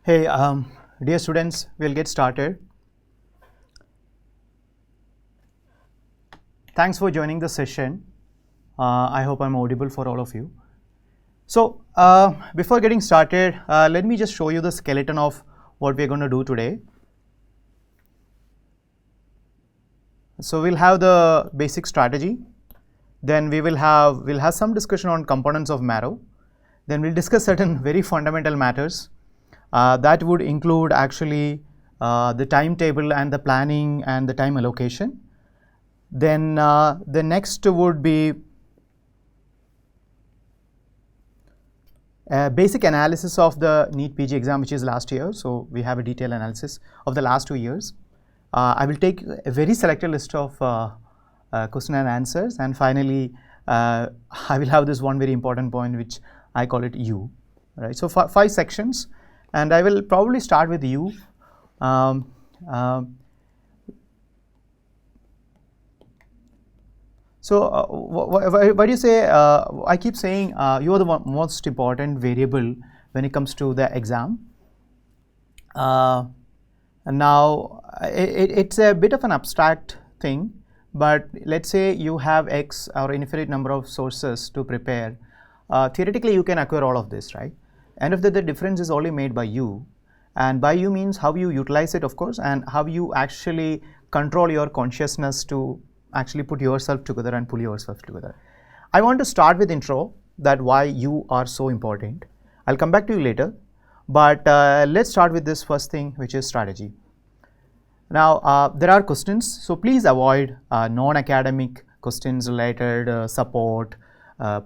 Hey, dear students, we'll get started. Thanks for joining the session. I hope I'm audible for all of you. So, before getting started, let me just show you the skeleton of what we're going to do today. So, we'll have the basic strategy. Then we'll have some discussion on components of Marrow. Then we'll discuss certain very fundamental matters. That would include actually the timetable and the planning and the time allocation. Then the next would be basic analysis of the NEET PG exam, which is last year. So we have a detailed analysis of the last 2 years. I will take a very selected list of question and answers, and finally I will have this one very important point, which I call it U. Right. So 5 sections, and I will probably start with U. So why do you say, I keep saying you are the most important variable when it comes to the exam. And now it's a bit of an abstract thing, but let's say you have X or infinite number of sources to prepare. Theoretically, you can acquire all of this, right? And if the difference is only made by you, and by you means how you utilize it, of course, and how you actually control your consciousness to actually put yourself together and pull yourself together. I want to start with intro, that why you are so important. I'll come back to you later, but let's start with this first thing, which is strategy. Now, there are questions, so please avoid non-academic questions related support,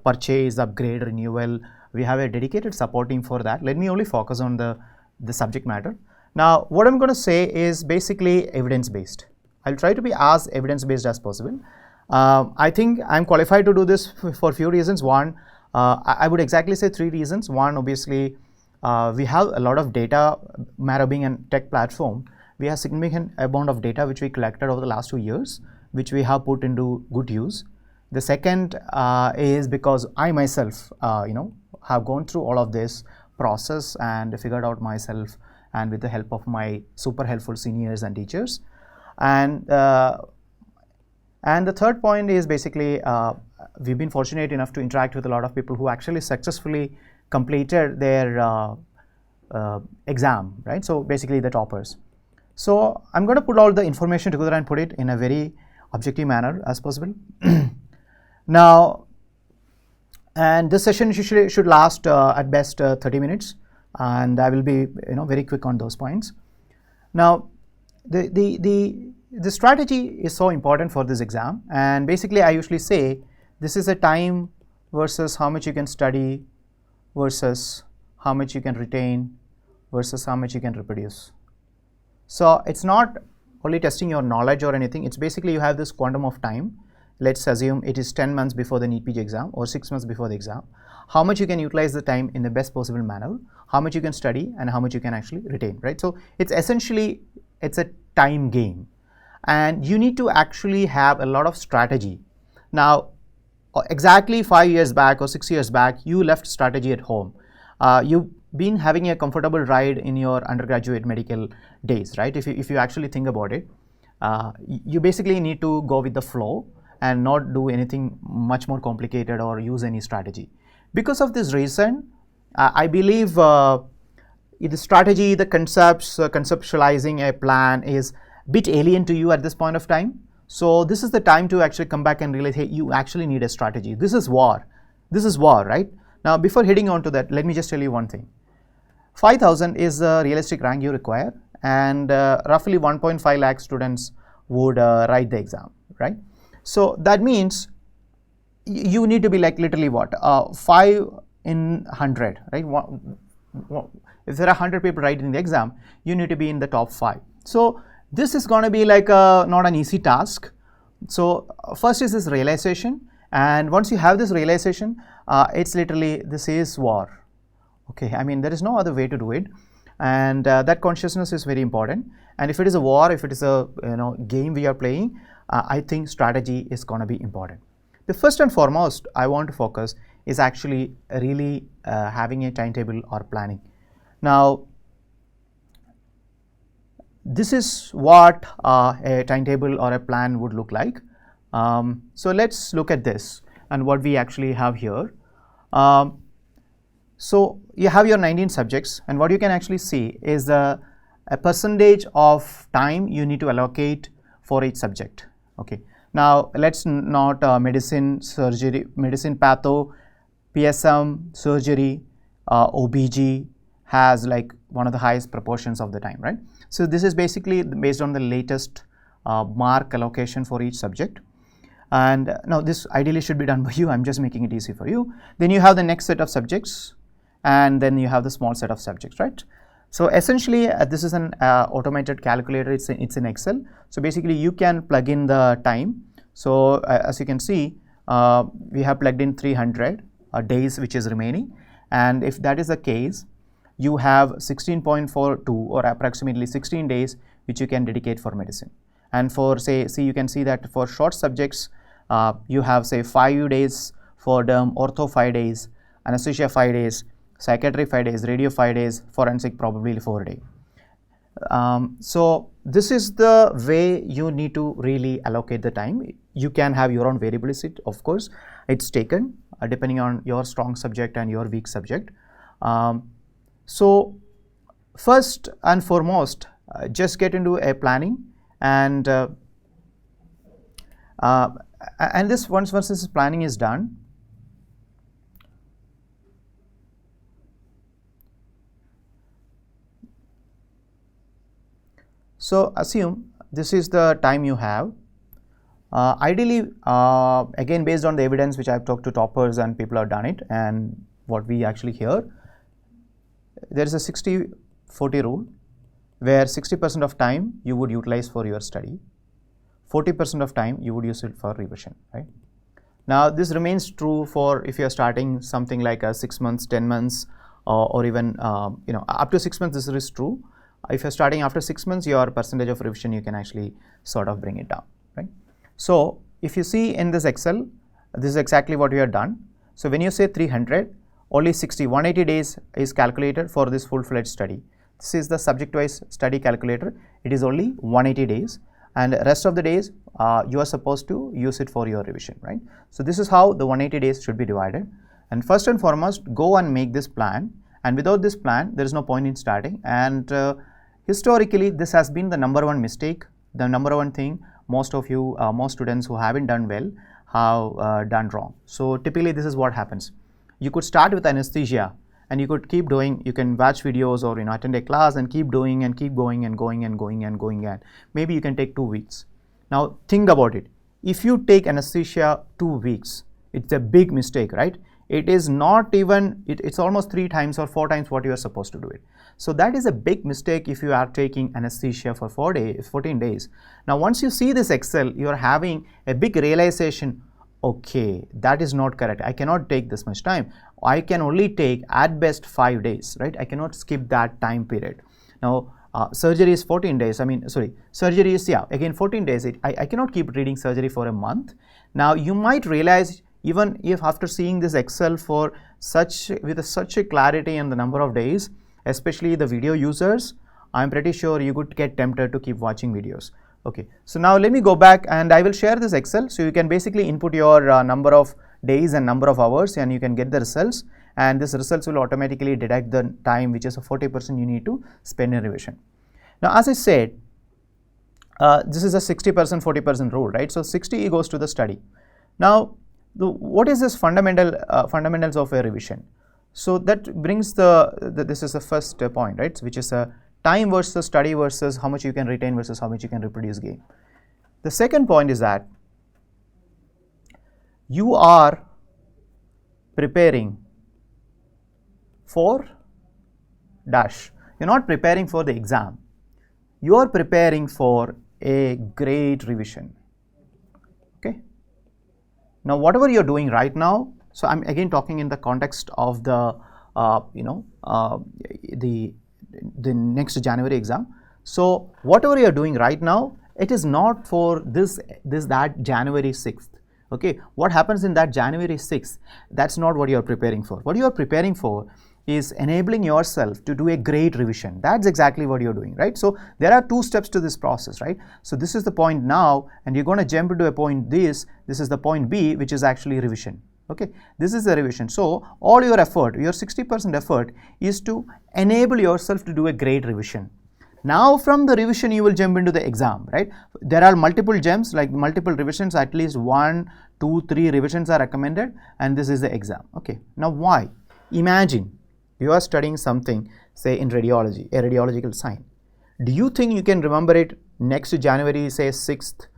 purchase, upgrade, renewal. We have a dedicated support team for that. Let me only focus on the subject matter. Now, what I'm going to say is basically evidence-based. I'll try to be as evidence-based as possible. I think I'm qualified to do this for a few reasons. One, I would exactly say 3 reasons. One, obviously, we have a lot of data. Marrow being a tech platform, we have significant amount of data which we collected over the last 2 years, which we have put into good use. The second is because I myself, have gone through all of this process and figured out myself, and with the help of my super helpful seniors and teachers. And the third point is basically we've been fortunate enough to interact with a lot of people who actually successfully completed their exam, right? So basically the toppers. So I'm going to put all the information together and put it in a very objective manner as possible. Now, and this session should last at best 30 minutes, and I will be very quick on those points. Now, the strategy is so important for this exam, and basically I usually say this is a time versus how much you can study versus how much you can retain versus how much you can reproduce. So it's not only testing your knowledge or anything, it's basically you have this quantum of time. Let's assume it is 10 months before the NEET PG exam or 6 months before the exam. How much you can utilize the time in the best possible manner, how much you can study, and how much you can actually retain, right? So it's essentially, it's a time game, and you need to actually have a lot of strategy. Now, exactly 5 years back or 6 years back, you left strategy at home. You've been having a comfortable ride in your undergraduate medical days, right? If you actually think about it, you basically need to go with the flow and not do anything much more complicated or use any strategy. Because of this reason, I believe the strategy, the concepts, conceptualizing a plan is a bit alien to you at this point of time. So this is the time to actually come back and realize, hey, you actually need a strategy. This is war. This is war, right? Now, before heading on to that, let me just tell you one thing. 5,000 is the realistic rank you require, and roughly 1.5 lakh students would write the exam, right? So that means you need to be like literally what? 5 in 100, right? If there are 100 people writing the exam, you need to be in the top 5. So this is going to be like not an easy task. So first is this realization, and once you have this realization, it's literally, this is war. Okay, I mean, there is no other way to do it, and that consciousness is very important. And if it is a war, if it is a game we are playing, I think strategy is going to be important. The first and foremost I want to focus is actually really having a timetable or planning. Now, this is what a timetable or a plan would look like. So let's look at this and what we actually have here. So you have your 19 subjects, and what you can actually see is a percentage of time you need to allocate for each subject. Okay. Now let's not medicine, surgery, medicine, patho, PSM, surgery, OBG has like one of the highest proportions of the time, right? So this is basically based on the latest mark allocation for each subject. And now this ideally should be done by you. I'm just making it easy for you. Then you have the next set of subjects, and then you have the small set of subjects, right? So essentially this is an automated calculator. It's in Excel. So basically you can plug in the time. So as you can see, we have plugged in 300 days which is remaining, and if that is the case, you have 16.42 or approximately 16 days which you can dedicate for medicine. And for you can see that for short subjects you have say 5 days for derm, ortho 5 days, anesthesia 5 days, psychiatry 5 days, radio 5 days, forensic probably 4 days. So this is the way you need to really allocate the time. You can have your own variability, of course. It's taken depending on your strong subject and your weak subject. So first and foremost, just get into a planning, and this once this planning is done, so assume this is the time you have. Ideally, again based on the evidence which I've talked to toppers and people have done it, and what we actually hear, there is a 60-40 rule where 60% of time you would utilize for your study, 40% of time you would use it for revision, right? Now this remains true for if you are starting something like 6 months, 10 months, or even up to 6 months. This is true. If you're starting after 6 months, your percentage of revision you can actually sort of bring it down, right? So if you see in this Excel, this is exactly what we have done. So when you say 300, only 180 days is calculated for this full-fledged study. This is the subject-wise study calculator. It is only 180 days, and rest of the days you are supposed to use it for your revision, right? So this is how the 180 days should be divided. And first and foremost, go and make this plan. And without this plan, there is no point in starting. And historically, this has been the number one mistake, the number one thing most of you, most students who haven't done well have done wrong. So typically, this is what happens. You could start with anesthesia, and you could keep doing. You can watch videos or attend a class and keep doing and keep going and going and going and going, and maybe you can take 2 weeks. Now think about it. If you take anesthesia 2 weeks, it's a big mistake, right? It is not even, it's almost 3 times or 4 times what you are supposed to do it. So that is a big mistake if you are taking anesthesia for 14 days. Now once you see this Excel, you are having a big realization, okay, that is not correct. I cannot take this much time. I can only take at best 5 days, right? I cannot skip that time period. Now surgery is 14 days. Surgery is, again 14 days. I cannot keep reading surgery for a month. Now you might realize, even if after seeing this Excel for such a clarity and the number of days, especially the video users, I'm pretty sure you could get tempted to keep watching videos. Okay, so now let me go back and I will share this Excel, so you can basically input your number of days and number of hours, and you can get the results, and this results will automatically deduct the time which is a 40% you need to spend in revision. Now as I said, this is a 60% 40% rule, right? So 60 goes to the study. Now what is this fundamentals of a revision? So that brings this is the first point, right? Which is a time versus study versus how much you can retain versus how much you can reproduce gain. The second point is that you are preparing for dash. You're not preparing for the exam. You are preparing for a great revision. Okay. Now whatever you're doing right now, so I'm again talking in the context of the the next January exam. So whatever you're doing right now, it is not for that January 6th. Okay, what happens in that January 6th, that's not what you're preparing for. What you are preparing for is enabling yourself to do a great revision. That's exactly what you're doing, right? So there are 2 steps to this process, right? So this is the point now, and you're going to jump into a point this is the point B, which is actually revision. Okay, this is the revision. So all your effort, your 60% effort, is to enable yourself to do a great revision. Now from the revision you will jump into the exam, right? There are multiple jumps, like multiple revisions, at least 1, 2, 3 revisions are recommended, and this is the exam. Okay, now why? Imagine you are studying something, say in radiology, a radiological sign. Do you think you can remember it next January, say 6th,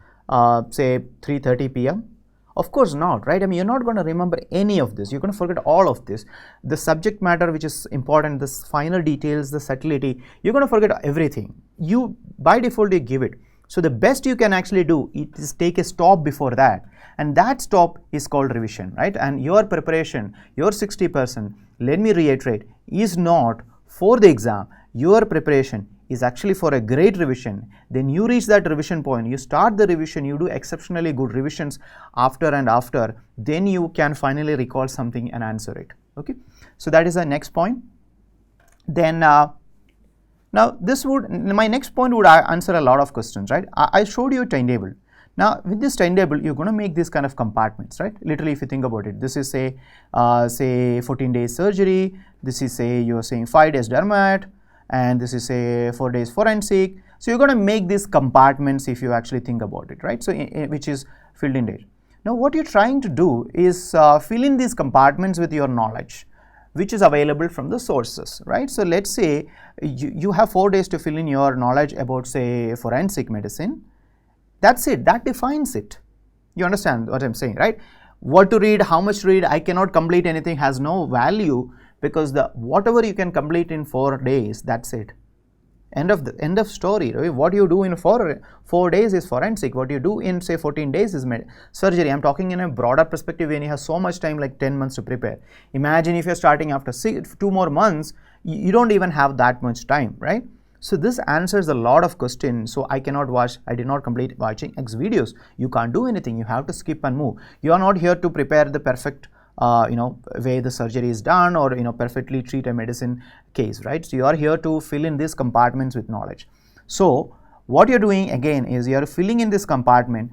say 3:30 p.m.? Of course not, right? I mean, you're not going to remember any of this. You're going to forget all of this. The subject matter, which is important, the final details, the subtlety, you're going to forget everything. You, by default, you give it. So the best you can actually do is take a stop before that. And that stop is called revision, right? And your preparation, your 60%, let me reiterate, is not for the exam. Your preparation is actually for a great revision. Then you reach that revision point, you start the revision, you do exceptionally good revisions after and after, then you can finally recall something and answer it. Okay, so that is the next point. Then now my next point would answer a lot of questions, right? I showed you a timetable. Now with this timetable, you're going to make this kind of compartments, right? Literally, if you think about it, this is say 14 days surgery, this is say you're saying 5 days dermat, and this is say 4 days forensic. So you're going to make these compartments if you actually think about it, right? So which is filled in date. Now what you're trying to do is fill in these compartments with your knowledge, which is available from the sources, right? So let's say you have 4 days to fill in your knowledge about, say, forensic medicine. That's it, that defines it. You understand what I'm saying, right? What to read, how much to read, I cannot complete anything, has no value, because the whatever you can complete in 4 days, that's it. End of story, right? What you do in 4 days is forensic. What you do in, say, 14 days is surgery. I'm talking in a broader perspective when you have so much time, like 10 months to prepare. Imagine if you're starting after 2 more months, you don't even have that much time, right? So this answers a lot of questions. So I did not complete watching X videos. You can't do anything. You have to skip and move. You are not here to prepare the perfect way the surgery is done, or perfectly treat a medicine case, right? So you are here to fill in these compartments with knowledge. So what you're doing again is you're filling in this compartment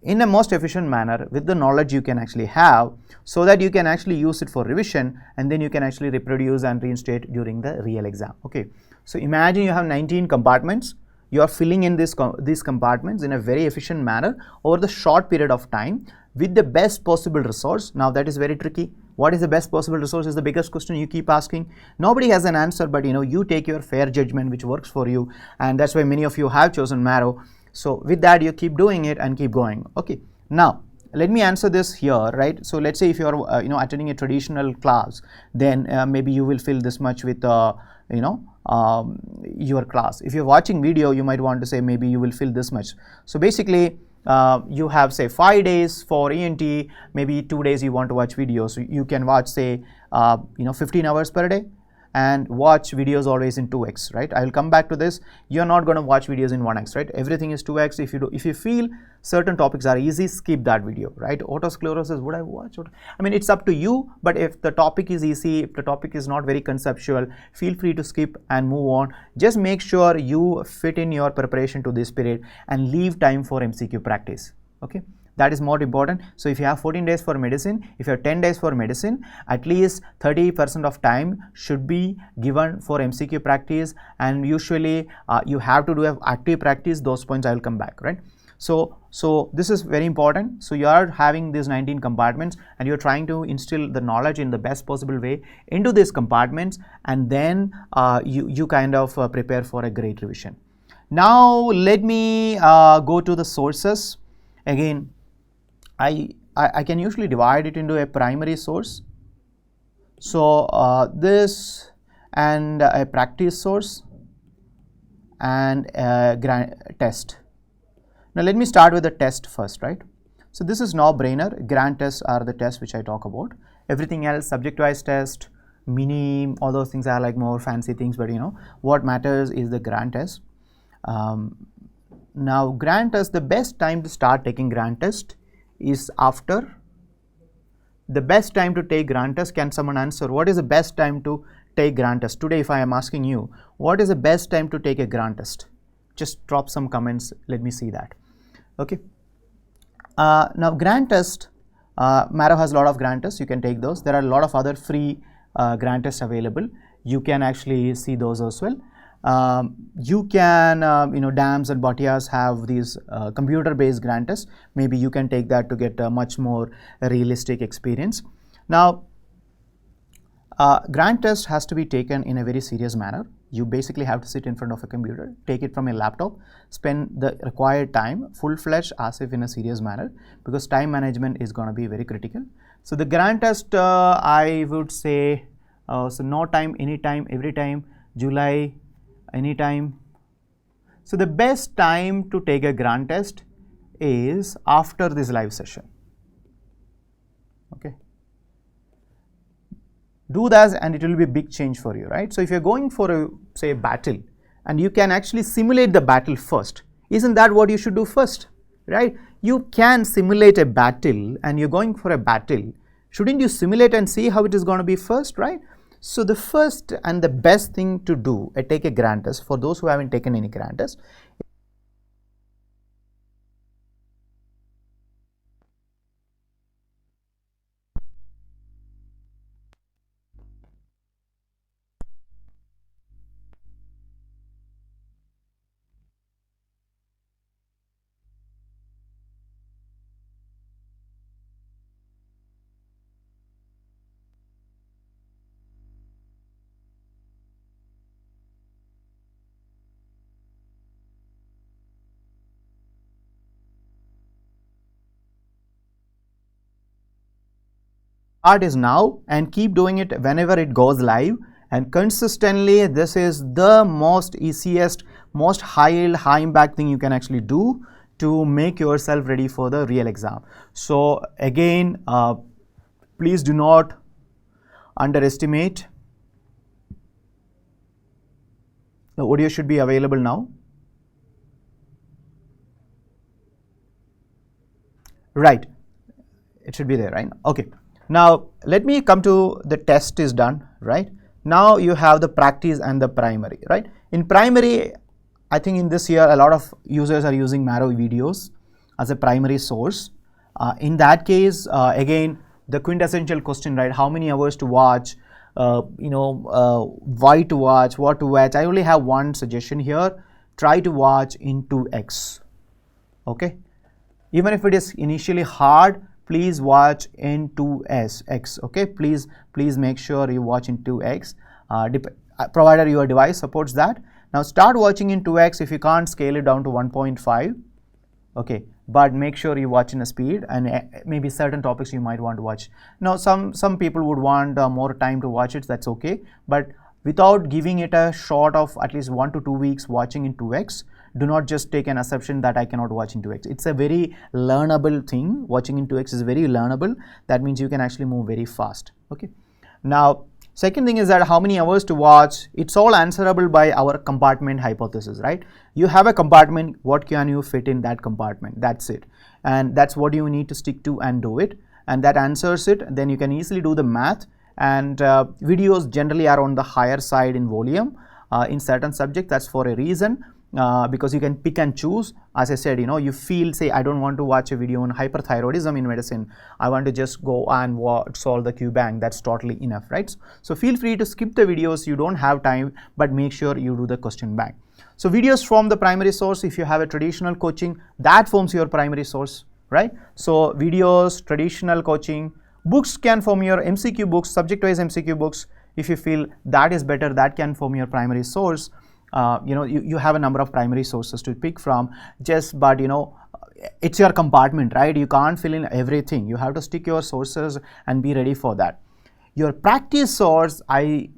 in a most efficient manner with the knowledge you can actually have, so that you can actually use it for revision, and then you can actually reproduce and reinstate during the real exam. Okay, so imagine you have 19 compartments. You are filling in these compartments in a very efficient manner over the short period of time with the best possible resource. Now that is very tricky. What is the best possible resource is the biggest question you keep asking. Nobody has an answer, but you take your fair judgment which works for you, and that's why many of you have chosen Marrow. So with that, you keep doing it and keep going. Okay, now let me answer this here, right? So let's say if you are attending a traditional class, then maybe you will fill this much with your class. If you're watching video, you might want to say maybe you will fill this much. So basically you have, say, 5 days for ENT, maybe 2 days you want to watch videos. So you can watch, say 15 hours per day, and watch videos always in 2x, right? I will come back to this. You're not going to watch videos in 1x, right? Everything is 2x. If you feel certain topics are easy, skip that video, right? Autosclerosis, would I watch? I mean, it's up to you, but if the topic is easy, if the topic is not very conceptual, feel free to skip and move on. Just make sure you fit in your preparation to this period and leave time for MCQ practice, okay? That is more important. So if you have 14 days for medicine, if you have 10 days for medicine, at least 30% of time should be given for MCQ practice, and usually you have to do active practice. Those points I will come back, right? So this is very important. So you are having these 19 compartments, and you're trying to instill the knowledge in the best possible way into these compartments, and then you kind of prepare for a great revision. Now let me go to the sources. Again, I can usually divide it into a primary source, so this, and a practice source, and a test. Now let me start with the test first, right? So this is no-brainer. Grand tests are the tests which I talk about. Everything else, subject-wise test, mini, all those things are like more fancy things, but what matters is the grand test. Now grand test, the best time to start taking grand test is after. The best time to take grand test, can someone answer what is the best time to take grant test? Today, if I am asking you, what is the best time to take a grant test? Just drop some comments, let me see that. Okay. Now grant test, Marrow has a lot of grant tests, you can take those. There are a lot of other free grant tests available. You can actually see those as well. You can, DAMS and Batias have these computer-based grant tests. Maybe you can take that to get a much more realistic experience. Now, grant test has to be taken in a very serious manner. You basically have to sit in front of a computer, take it from a laptop, spend the required time full-fledged as if in a serious manner, because time management is going to be very critical. So the grant test, I would say, so no time, anytime, every time, July, anytime. So the best time to take a grant test is after this live session. Okay. Do that and it will be a big change for you, right? So if you're going for a, say, a battle, and you can actually simulate the battle first, isn't that what you should do first, right? You can simulate a battle and you're going for a battle. Shouldn't you simulate and see how it is going to be first, right? So the first and the best thing to do, take a grant test for those who haven't taken any grant test. Start is now and keep doing it whenever it goes live, and consistently. This is the most easiest, most high impact thing you can actually do to make yourself ready for the real exam. So again, please do not underestimate. The audio should be available now. Right, it should be there, right? Okay. Now let me come to the test is done, right? Now you have the practice and the primary, right? In primary, I think in this year a lot of users are using Marrow videos as a primary source. In that case, again, the quintessential question, right? How many hours to watch? Why to watch? What to watch? I only have one suggestion here. Try to watch in 2x. Okay. Even if it is initially hard, please watch in 2x. Okay, please make sure you watch in 2x, provided your device supports that. Now start watching in 2x. If you can't, scale it down to 1.5. okay, but make sure you watch in a speed, and maybe certain topics you might want to watch. Now some people would want more time to watch it, that's okay, but without giving it a shot of at least 1 to 2 weeks watching in 2x, do not just take an assumption that I cannot watch in 2x. It's a very learnable thing. Watching in 2x is very learnable. That means you can actually move very fast. Okay. Now, second thing is that how many hours to watch. It's all answerable by our compartment hypothesis, right? You have a compartment. What can you fit in that compartment? That's it. And that's what you need to stick to and do it. And that answers it. Then you can easily do the math. And videos generally are on the higher side in volume in certain subjects. That's for a reason. Because you can pick and choose. As I said, you feel, say, I don't want to watch a video on hyperthyroidism in medicine. I want to just go and solve the QBank. That's totally enough, right? So feel free to skip the videos. You don't have time, but make sure you do the question bank. So videos from the primary source. If you have a traditional coaching, that forms your primary source, right? So videos, traditional coaching, books can form your MCQ books, subject-wise MCQ books. If you feel that is better, that can form your primary source. You have a number of primary sources to pick from, but it's your compartment, right? You can't fill in everything. You have to stick your sources and be ready for that. Your practice source, I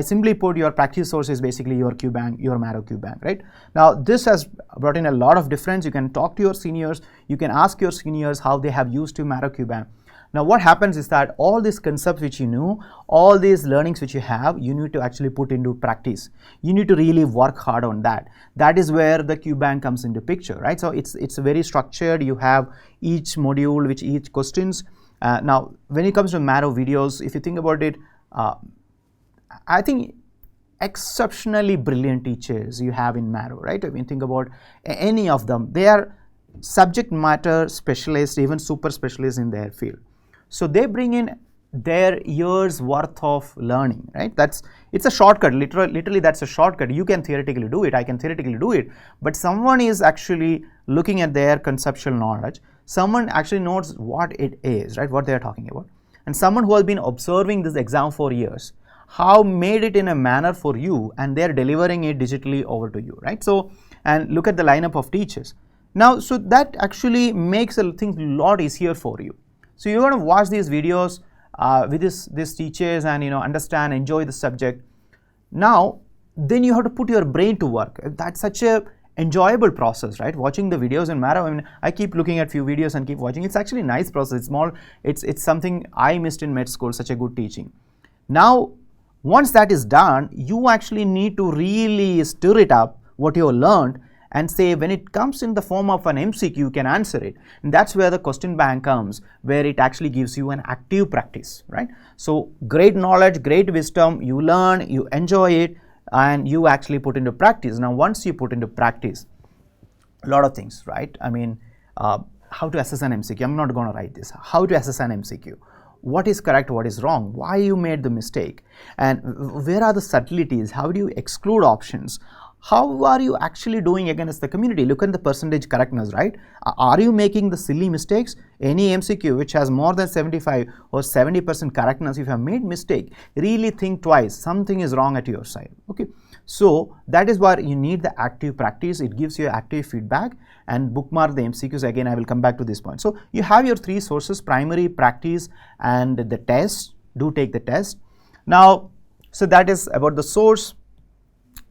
simply put, your practice source is basically your QBank, your Marrow QBank, right? Now this has brought in a lot of difference. You can talk to your seniors. You can ask your seniors how they have used your Marrow QBank. Now what happens is that all these concepts which you know, all these learnings which you have, you need to actually put into practice. You need to really work hard on that. That is where the QBank comes into picture, right? So it's very structured. You have each module, which each questions. Now when it comes to Marrow videos, if you think about it, I think exceptionally brilliant teachers you have in Marrow, right? If you think about any of them, they are subject matter specialists, even super specialists in their field. So they bring in their years worth of learning, right? It's a shortcut. Literally that's a shortcut. You can theoretically do it, I can theoretically do it, but someone is actually looking at their conceptual knowledge. Someone actually knows what it is, right? What they are talking about, and someone who has been observing this exam for years, how made it in a manner for you, and they're delivering it digitally over to you, right? So, and look at the lineup of teachers now. So that actually makes things a lot easier for you. So you're going to watch these videos with these teachers and understand, enjoy the subject. Now then you have to put your brain to work. That's such a enjoyable process, right? Watching the videos in Marrow. I mean, I keep looking at few videos and keep watching. It's actually a nice process. It's small. It's something I missed in med school, such a good teaching. Now once that is done, you actually need to really stir it up, what you learned, and say when it comes in the form of an MCQ, you can answer it. And that's where the question bank comes, where it actually gives you an active practice, right? So great knowledge, great wisdom, you learn, you enjoy it, and you actually put into practice. Now once you put into practice, a lot of things, right? I mean, how to assess an MCQ. I'm not going to write this. How to assess an MCQ. What is correct, what is wrong, why you made the mistake, and where are the subtleties, how do you exclude options, how are you actually doing against the community. Look at the percentage correctness, right? Are you making the silly mistakes? Any MCQ which has more than 75 or 70% correctness, if you have made mistake, really think twice, something is wrong at your side. Okay, so that is why you need the active practice. It gives you active feedback, and bookmark the MCQs. Again, I will come back to this point. So you have your three sources: primary, practice, and the test. Do take the test. Now, so that is about the source.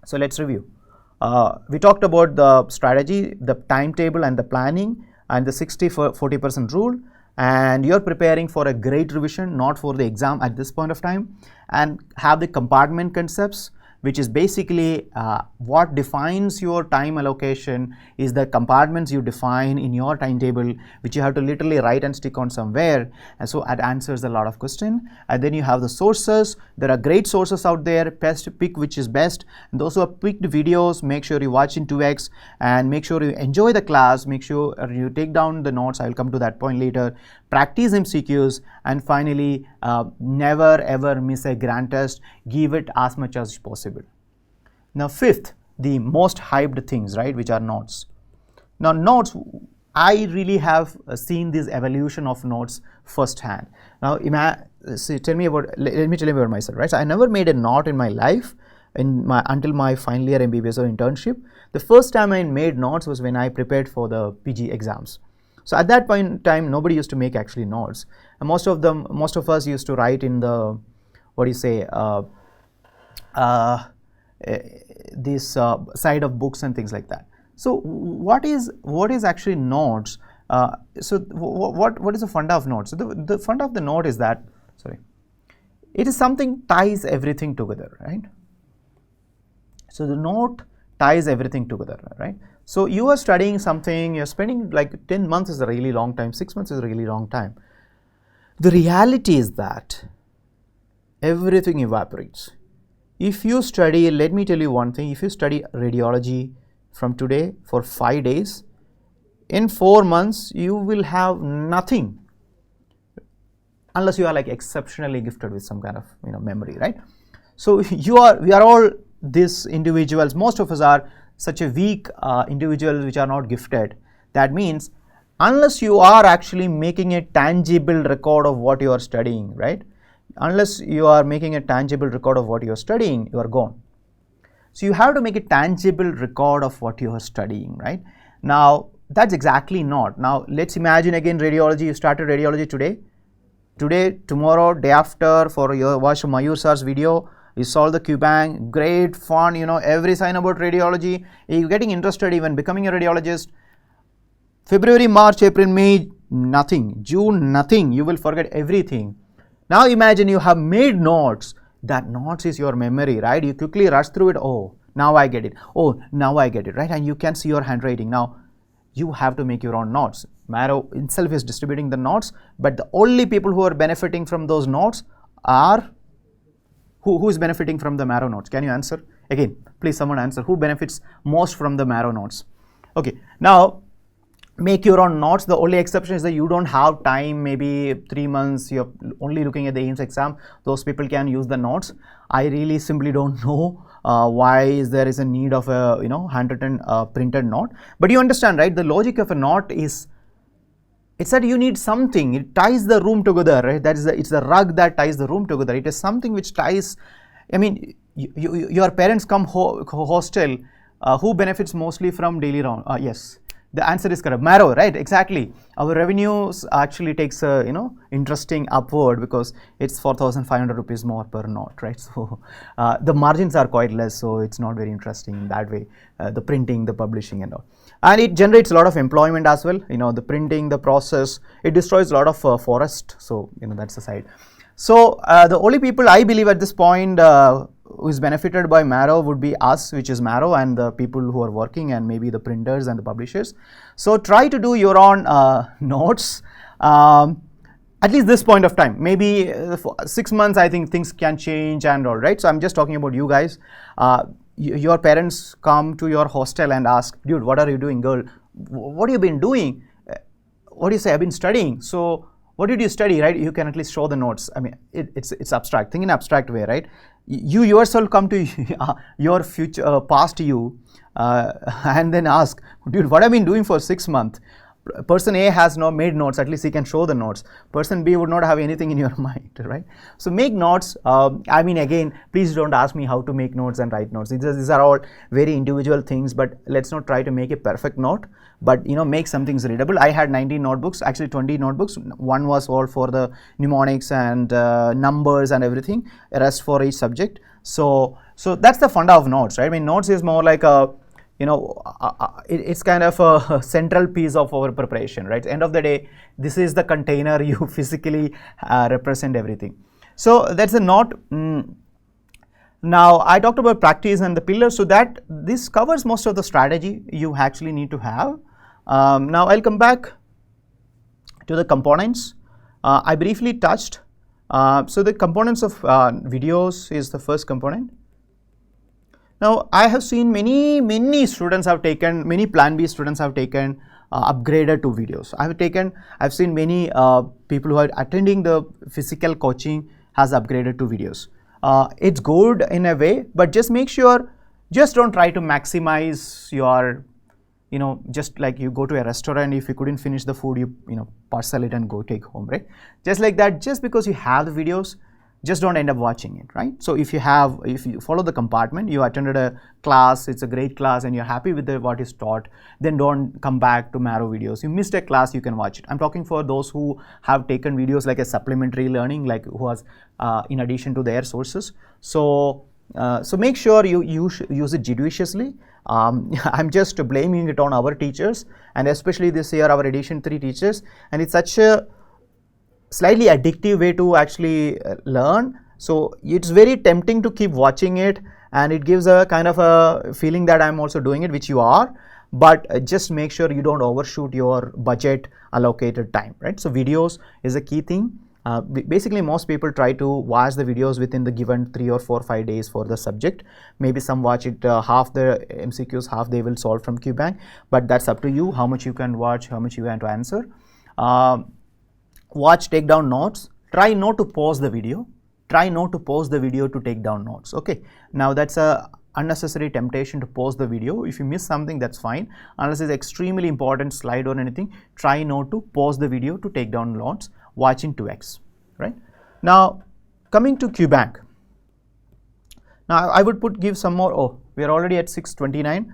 So let's review. We talked about the strategy, the timetable, and the planning, and the 60-40% rule. And you're preparing for a great revision, not for the exam at this point of time. And have the compartment concepts, which is basically what defines your time allocation is the compartments you define in your timetable, which you have to literally write and stick on somewhere. And so it answers a lot of questions. And then you have the sources. There are great sources out there. Pick which is best. And those who have picked videos, make sure you watch in 2x and make sure you enjoy the class. Make sure you take down the notes. I will come to that point later. Practice MCQs, and finally, never ever miss a grand test. Give it as much as possible. Now, fifth, the most hyped things, right, which are notes. Now, notes, I really have seen this evolution of notes firsthand. Now, let me tell you about myself, right? So I never made a note in my life until my final year MBBS or internship. The first time I made notes was when I prepared for the PG exams. So at that point in time, nobody used to make actually notes. And most of us used to write in the, what do you say, this side of books and things like that. So what is actually notes? So what is the funda of notes? So the funda of the note is that, it is something ties everything together, right? So the note ties everything together, right? So you are studying something, you're spending like 10 months is a really long time, 6 months is a really long time. The reality is that everything evaporates. If you study, let me tell you one thing, if you study radiology from today for 5 days, in 4 months you will have nothing, unless you are like exceptionally gifted with some kind of memory, right? So we are all these individuals, most of us are such a weak individuals which are not gifted. That means unless you are actually making a tangible record of what you are studying, right? Unless you are making a tangible record of what you are studying, you are gone. So you have to make a tangible record of what you are studying, right? Now that's exactly not. Now let's imagine again radiology. You started radiology today, tomorrow, day after, for your watch Mayur sir's video. You solve the QBank, great fun, every sign about radiology. You're getting interested, even becoming a radiologist. February, March, April, May, nothing. June, nothing. You will forget everything. Now imagine you have made notes. That notes is your memory, right? You quickly rush through it. Oh, now I get it. Oh, now I get it, right? And you can see your handwriting. Now you have to make your own notes. Marrow itself is distributing the notes, but the only people who are benefiting from those notes are Who is benefiting from the Marrow notes? Can you answer? Again, please someone answer. Who benefits most from the Marrow notes? Okay, now make your own notes. The only exception is that you don't have time, maybe 3 months, you're only looking at the AIIMS exam. Those people can use the notes. I really simply don't know why there is a need of a handwritten printed note. But you understand, right? The logic of a note is, it's that you need something. It ties the room together, right? It's the rug that ties the room together. It is something which ties. I mean, your parents come hostel. Who benefits mostly from daily round? Yes, the answer is correct. Marrow, right? Exactly. Our revenues actually takes a interesting upward because it's 4,500 rupees more per note, right? So the margins are quite less, so it's not very interesting in that way. The printing, the publishing, and all. And it generates a lot of employment as well. The printing, the process, it destroys a lot of forest. So that's the side. So the only people I believe at this point who is benefited by Marrow would be us, which is Marrow, and the people who are working, and maybe the printers and the publishers. So try to do your own notes. At least this point of time, maybe 6 months, I think things can change and all, right? So I'm just talking about you guys. Your parents come to your hostel and ask, dude, what are you doing, girl? What have you been doing? What do you say? I've been studying. So what did you study, right? You can at least show the notes. I mean, it's abstract. Think in abstract way, right? You yourself come to your future, past you, and then ask, dude, what have I been doing for 6 months? Person A has not made notes, at least he can show the notes. Person B would not have anything in your mind, right? So make notes. I mean, again, please don't ask me how to make notes and write notes. These are all very individual things, but let's not try to make a perfect note, but make some things readable. I had 19 notebooks, actually 20 notebooks. One was all for the mnemonics and numbers and everything, a rest for each subject. So that's the funda of notes, right? I mean, notes is more like a it's kind of a central piece of our preparation, right? At the end of the day, this is the container you physically represent everything. So that's a note. Now I talked about practice and the pillars, so that this covers most of the strategy you actually need to have. Now I'll come back to the components. I briefly touched. So the components of videos is the first component. Now, I have seen many students have taken, many Plan B students have taken upgraded to videos. I've seen many people who are attending the physical coaching has upgraded to videos. It's good in a way, but just make sure, just don't try to maximize your, just like you go to a restaurant, if you couldn't finish the food, you parcel it and go take home, right? Just like that, just because you have the videos, just don't end up watching it, right? So if you follow the compartment, you attended a class, it's a great class, and you're happy with what is taught, then don't come back to Marrow videos. You missed a class, you can watch it. I'm talking for those who have taken videos like a supplementary learning, like who has in addition to their sources. So make sure you use it judiciously. I'm just blaming it on our teachers, and especially this year our edition 3 teachers, and it's such a slightly addictive way to actually learn. So it's very tempting to keep watching it, and it gives a kind of a feeling that I'm also doing it, which you are, but just make sure you don't overshoot your budget allocated time, right? So videos is a key thing. Basically most people try to watch the videos within the given 3 or 4 or 5 days for the subject. Maybe some watch it half the MCQs, half they will solve from QBank, but that's up to you how much you can watch, how much you want to answer. Watch, take down notes. Try not to pause the video. Try not to pause the video to take down notes. Okay. Now that's a unnecessary temptation to pause the video. If you miss something, that's fine. Unless it's extremely important slide or anything, try not to pause the video to take down notes. Watch in 2x. Right. Now coming to QBank. Now I would give some more. Oh, we are already at 6:29.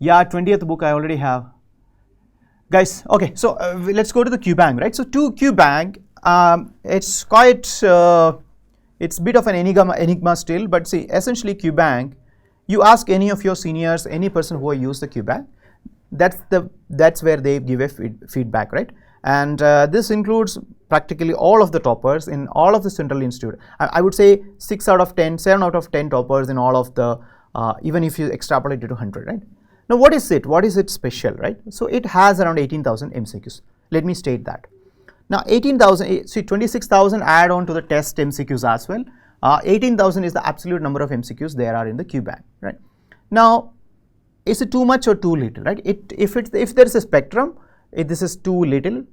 Yeah, 20th book I already have. Guys, okay, so let's go to the QBank, right? So to QBank, it's quite, it's a bit of an enigma still, but see, essentially QBank, you ask any of your seniors, any person who use the QBank, that's where they give a feedback, right? And this includes practically all of the toppers in all of the Central Institute. I would say 6 out of 10, 7 out of 10 toppers in all of the, even if you extrapolate it to 100, right? Now, what is it? What is it special, right? So it has around 18,000 MCQs. let me state that. Now 18,000, see 26,000 add on to the test MCQs as well. 18,000 is the absolute number of MCQs there are in the QBank, right? Now, is it too much or too little, right? If there is a spectrum, this is too little,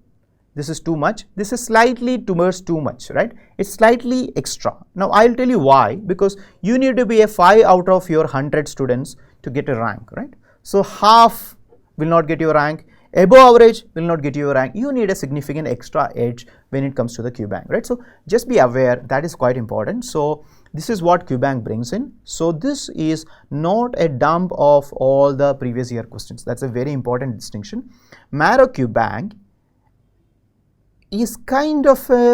this is too much, this is slightly towards too much, right? It's slightly extra. Now I'll tell you why, because you need to be a 5 out of your 100 students to get a rank, right? So half will not get you a rank, above average will not get you a rank. You need a significant extra edge when it comes to the QBank, right? So just be aware, that is quite important. So this is what QBank brings in. So this is not a dump of all the previous year questions. That's a very important distinction. Marrow QBank is kind of a,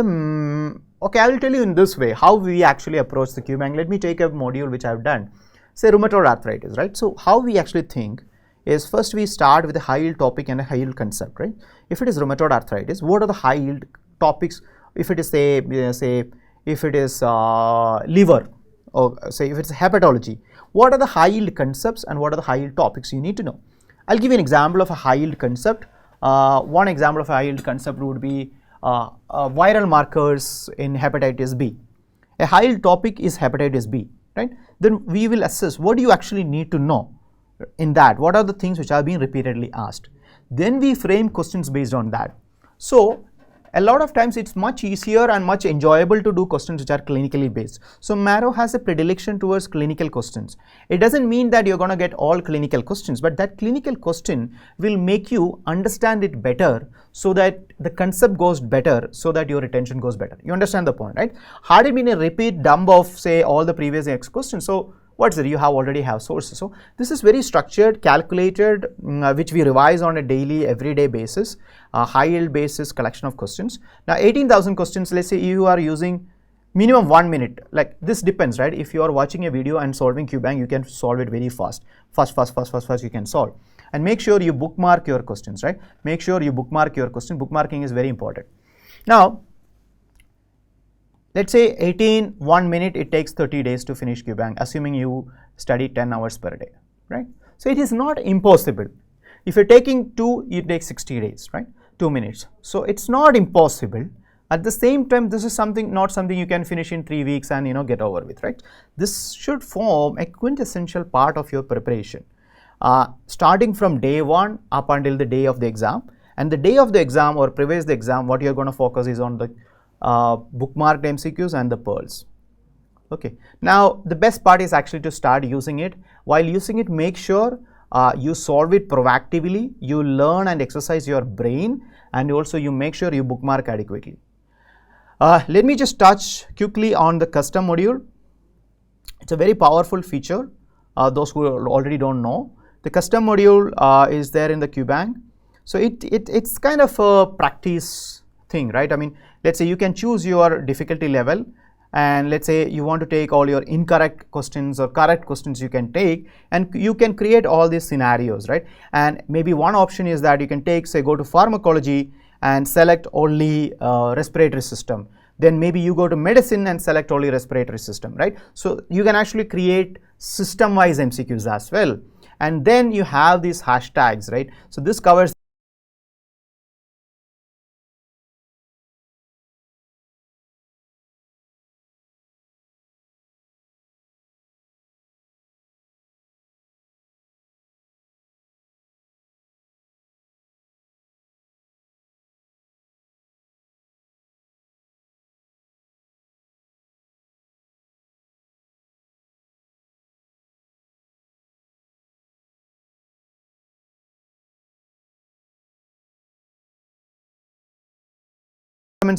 okay, I will tell you in this way how we actually approach the QBank. Let me take a module which I have done, say rheumatoid arthritis, right? So how we actually think is, first we start with a high yield topic and a high yield concept, right? If it is rheumatoid arthritis, what are the high yield topics? If it is say if it is liver, or say if it's hepatology, what are the high yield concepts and what are the high yield topics you need to know? I'll give you an example of a high yield concept. One example of a high yield concept would be viral markers in hepatitis B. A high yield topic is hepatitis B, right? Then we will assess what do you actually need to know in that, what are the things which are being repeatedly asked. Then we frame questions based on that. So a lot of times it's much easier and much enjoyable to do questions which are clinically based. So Marrow has a predilection towards clinical questions. It doesn't mean that you're going to get all clinical questions, but that clinical question will make you understand it better, so that the concept goes better, so that your retention goes better. You understand the point, right? Had it been a repeat dump of say all the previous X questions, so what's it? You already have sources. So this is very structured, calculated, which we revise on a daily, everyday basis, high yield basis collection of questions. Now 18,000 questions, let's say you are using minimum 1 minute, like this depends, right? If you are watching a video and solving QBank, you can solve it very fast. Fast you can solve. And make sure you bookmark your questions, right? Make sure you bookmark your question. Bookmarking is very important. Now, let's say 1 minute, it takes 30 days to finish QBank, assuming you study 10 hours per day, right? So it is not impossible. If you're taking 2, it takes 60 days, right? 2 minutes. So it's not impossible. At the same time, this is not something you can finish in 3 weeks and get over with, right? This should form a quintessential part of your preparation, starting from day 1 up until the day of the exam. And the day of the exam or previous the exam, what you're going to focus is on the bookmarked MCQs and the pearls. Okay. Now the best part is actually to start using it. While using it, make sure you solve it proactively, you learn and exercise your brain, and also you make sure you bookmark adequately. Let me just touch quickly on the custom module. It's a very powerful feature. Those who already don't know, the custom module is there in the QBank. So it's kind of a practice thing, right? I mean, let's say you can choose your difficulty level, and let's say you want to take all your incorrect questions or correct questions you can take, and you can create all these scenarios, right? And maybe one option is that you can take, say, go to pharmacology and select only respiratory system. Then maybe you go to medicine and select only respiratory system, right? So you can actually create system-wise MCQs as well. And then you have these hashtags, right? So this covers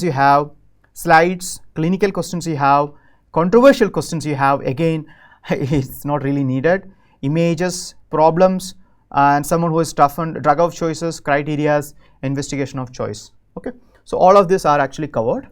you have slides, clinical questions you have, controversial questions you have, again it's not really needed, images, problems, and someone who is toughened, drug of choices, criterias, investigation of choice. Okay, so all of these are actually covered.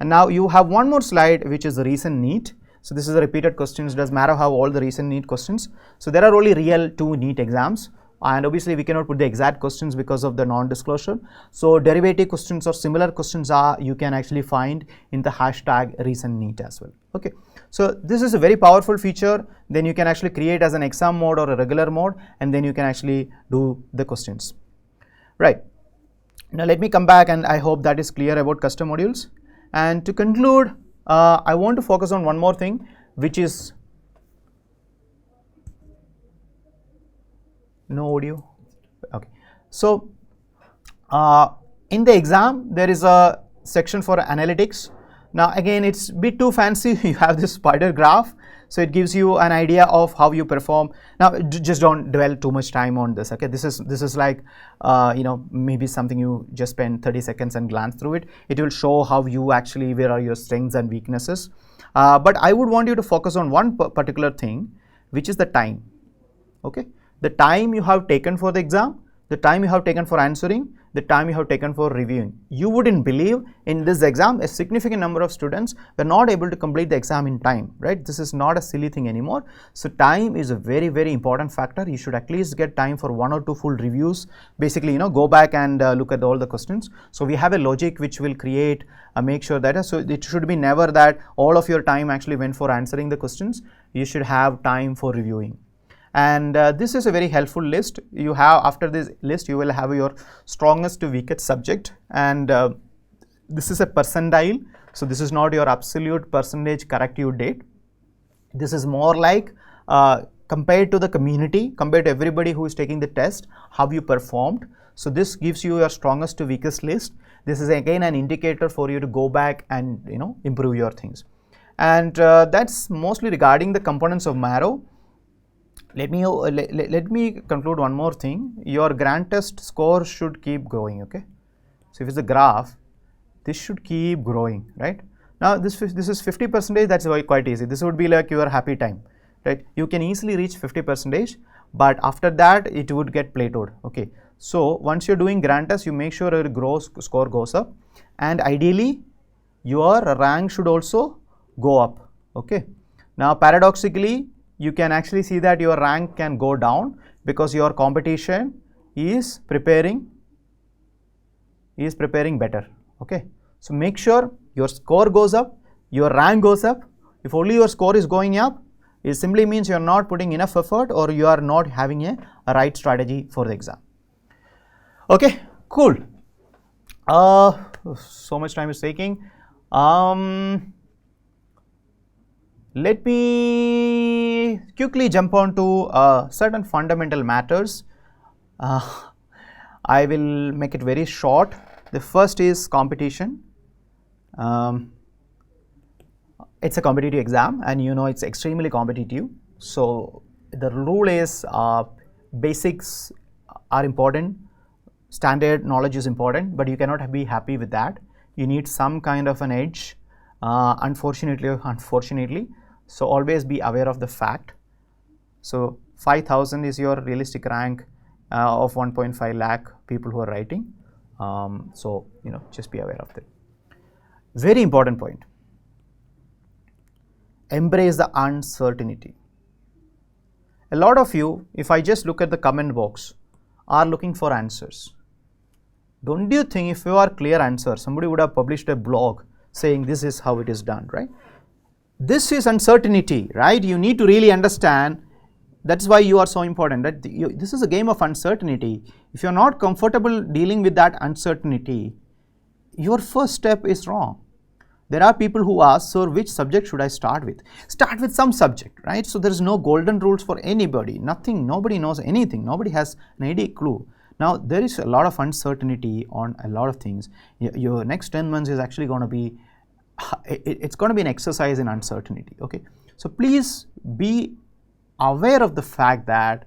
And now you have one more slide, which is the recent NEET. So this is the repeated questions. Does Marrow have all the recent NEET questions? So there are only real 2 NEET exams, and obviously we cannot put the exact questions because of the non-disclosure. So derivative questions or similar questions you can actually find in the hashtag recent NEET as well. Okay, so this is a very powerful feature. Then you can actually create as an exam mode or a regular mode, and then you can actually do the questions. Right. Now let me come back, and I hope that is clear about custom modules. And to conclude, I want to focus on one more thing, which is no audio. Okay. So in the exam, there is a section for analytics. Now again, it's a bit too fancy. You have this spider graph, so it gives you an idea of how you perform. Now just don't dwell too much time on this. Okay, this is like maybe something you just spend 30 seconds and glance through it. It will show how you actually, where are your strengths and weaknesses. But I would want you to focus on one particular thing, which is the time. Okay, the time you have taken for the exam, the time you have taken for answering, the time you have taken for reviewing. You wouldn't believe, in this exam, a significant number of students were not able to complete the exam in time, right? This is not a silly thing anymore. So time is a very, very important factor. You should at least get time for 1 or 2 full reviews. Basically, go back and look at all the questions. So we have a logic which will create, make sure that, so it should be never that all of your time actually went for answering the questions. You should have time for reviewing. And this is a very helpful list. You have, after this list, you will have your strongest to weakest subject, and this is a percentile. So this is not your absolute percentage corrective date. This is more like compared to the community, compared to everybody who is taking the test, how you performed. So this gives you your strongest to weakest list. This is again an indicator for you to go back and improve your things. And that's mostly regarding the components of Marrow. Let me conclude one more thing. Your grant test score should keep growing. Okay, so if it's a graph, this should keep growing, right? Now this is 50%. That's quite easy. This would be like your happy time, right? You can easily reach 50%, but after that it would get plateaued. Okay, so once you're doing grant test, you make sure your score goes up, and ideally your rank should also go up. Okay, now paradoxically, you can actually see that your rank can go down because your competition is preparing better. Okay, so make sure your score goes up, your rank goes up. If only your score is going up, it simply means you are not putting enough effort, or you are not having a right strategy for the exam. Okay, cool. So much time is taking. Let me quickly jump on to certain fundamental matters. I will make it very short. The first is competition. It's a competitive exam, and it's extremely competitive. So the rule is basics are important, standard knowledge is important, but you cannot be happy with that. You need some kind of an edge, unfortunately. So always be aware of the fact. So 5,000 is your realistic rank of 1.5 lakh people who are writing. So just be aware of that. Very important point. Embrace the uncertainty. A lot of you, if I just look at the comment box, are looking for answers. Don't you think if you are clear answer, somebody would have published a blog saying this is how it is done, right? This is uncertainty, right? You need to really understand. That's why you are so important. That this is a game of uncertainty. If you're not comfortable dealing with that uncertainty, your first step is wrong. There are people who ask, sir, which subject should I start with? Start with some subject, right? So there is no golden rules for anybody. Nothing. Nobody knows anything. Nobody has an idea clue. Now there is a lot of uncertainty on a lot of things. Your next 10 months is actually going to be, it's going to be an exercise in uncertainty. Okay, so please be aware of the fact that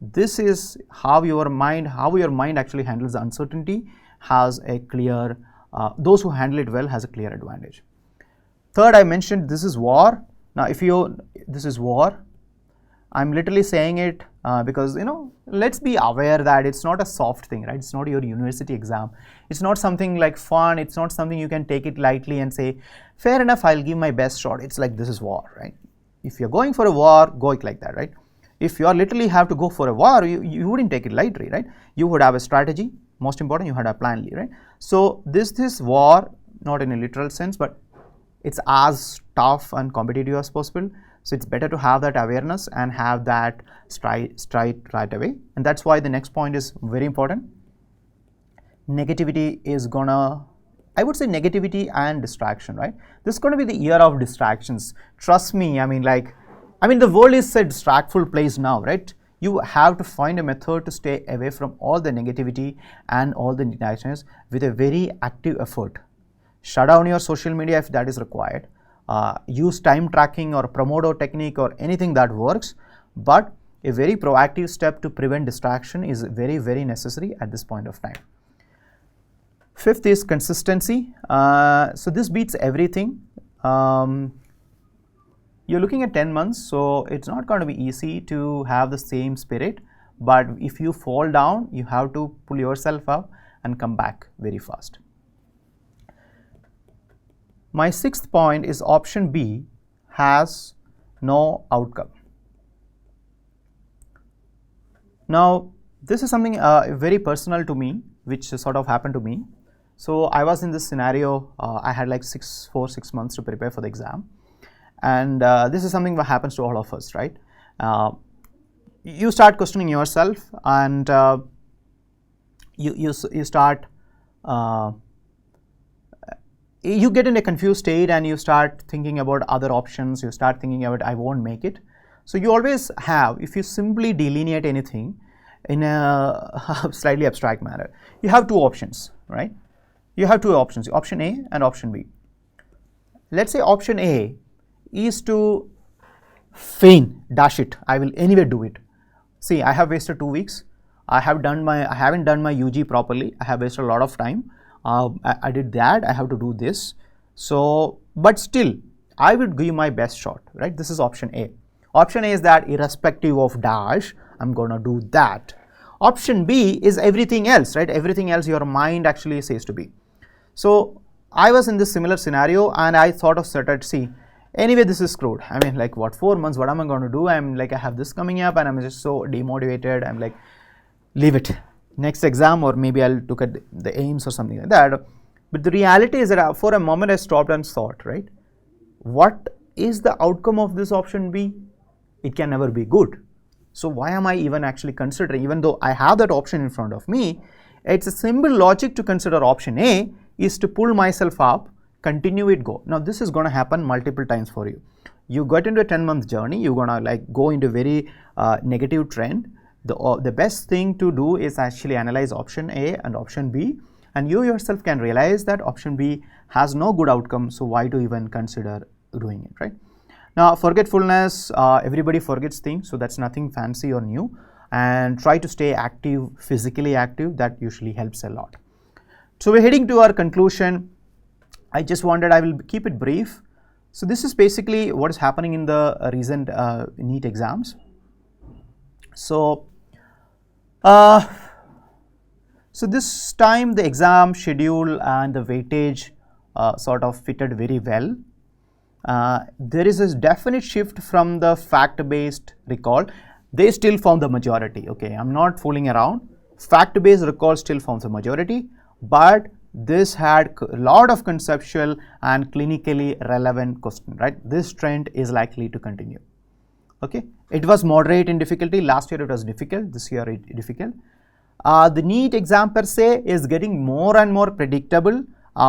this is how your mind actually handles the uncertainty has a clear, those who handle it well has a clear advantage. Third, I mentioned this is war. Now this is war, I'm literally saying it because let's be aware that it's not a soft thing, right? It's not your university exam. It's not something like fun. It's not something you can take it lightly and say, fair enough, I'll give my best shot. It's like, this is war, right? If you're going for a war, go it like that, right? If you literally have to go for a war, you wouldn't take it lightly, right? You would have a strategy. Most important, you had a plan, right? So this war, not in a literal sense, but it's as tough and competitive as possible. So it's better to have that awareness and have that stride right away. And that's why the next point is very important. negativity is gonna, I would say negativity and distraction, right? This is going to be the year of distractions. Trust me, the world is a distractful place now, right? You have to find a method to stay away from all the negativity and all the distractions with a very active effort. Shut down your social media if that is required. Use time tracking or Pomodoro technique or anything that works. But a very proactive step to prevent distraction is very, very necessary at this point of time. Fifth is consistency. So this beats everything. You're looking at 10 months, so it's not going to be easy to have the same spirit. But if you fall down, you have to pull yourself up and come back very fast. My sixth point is option B has no outcome. Now, this is something very personal to me, which sort of happened to me. So I was in this scenario, I had like 6 months to prepare for the exam. And this is something that happens to all of us, right? You start questioning yourself, and you start, you get in a confused state, and you start thinking about other options. You start thinking about, I won't make it. So you always have, if you simply delineate anything in a slightly abstract manner, you have two options, right? You have two options, option A and option B. Let's say option A is to feign, dash it, I will anyway do it. See, I have wasted 2 weeks. I haven't done my UG properly. I have wasted a lot of time. I did that. I have to do this. So, but still, I would give my best shot, right? This is option A. Option A is that irrespective of dash, I'm gonna do that. Option B is everything else, right? Everything else your mind actually says to be. So I was in this similar scenario, and I thought of certain, see, anyway, this is screwed. I mean, like, what, 4 months, what am I going to do? I'm like, I have this coming up, and I'm just so demotivated. I'm like, leave it. Next exam, or maybe I'll look at the AIIMS or something like that. But the reality is that for a moment I stopped and thought, right? What is the outcome of this option B? It can never be good. So why am I even actually considering, even though I have that option in front of me? It's a simple logic to consider option A is to pull myself up, continue it, go. Now this is going to happen multiple times for you. You got into a 10-month journey, you're going to like go into a very negative trend. The best thing to do is actually analyze option A and option B, and you yourself can realize that option B has no good outcome, so why to even consider doing it, right? Now forgetfulness, everybody forgets things, so that's nothing fancy or new, and try to stay active, physically active. That usually helps a lot. So we're heading to our conclusion. I just wanted, I will keep it brief. So this is basically what is happening in the recent NEET exams. So, so this time the exam schedule and the weightage sort of fitted very well. There is a definite shift from the fact-based recall. They still form the majority, okay? I'm not fooling around. Fact-based recall still forms the majority, but this had a lot of conceptual and clinically relevant question, right? This trend is likely to continue. Okay, it was moderate in difficulty. Last year it was difficult. This year it difficult. The NEET exam per se is getting more and more predictable.